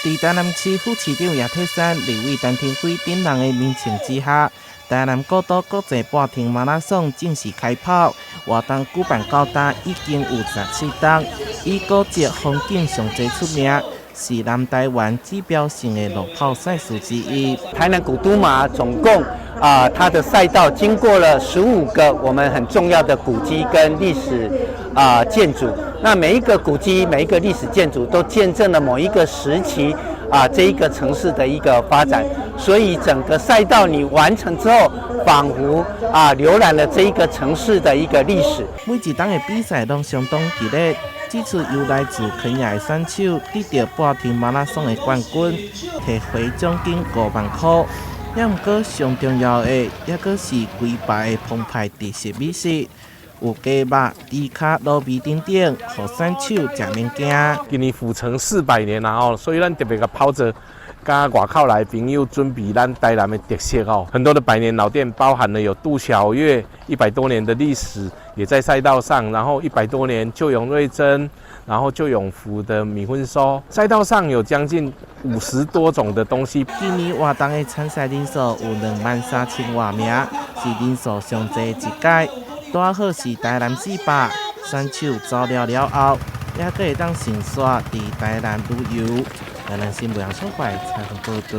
在台南市副市长叶泰山、立委陈廷辉等人的面请之下，台南古都国际半程马拉松正式开跑。活动举办到今已经有17档，以古迹风景上最出名，是南台湾指标性的路跑赛事之一。台南古都马总共它的赛道经过了15个我们很重要的古迹跟历史建筑。那每一个古迹、每一个历史建筑都见证了某一个时期这一个城市的一个发展。所以整个赛道你完成之后，仿佛浏览了这一个城市的一个历史。每一档的比赛都相当激烈。这次由来自肯亚的选手得到半程马拉松的冠军，摕回奖金5万块。也毋过上重要的，也阁是规排的澎湃特色美食，有鸡肉、猪脚、卤味等等，让选手食免惊。今年府城400年啦所以咱特别个跑者。甲外口来朋友准备咱台南的特色很多的百年老店，包含了有杜小月100多年的历史，也在赛道上。然后100多年旧永瑞珍，然后旧永福的米粉酥，赛道上有将近50多种的东西。今年活动的参赛人数有23000多名，是人数上多一届。大好是台南市北选手走了后，也可会当乘线伫台南旅游。台南新闻小块采访报道。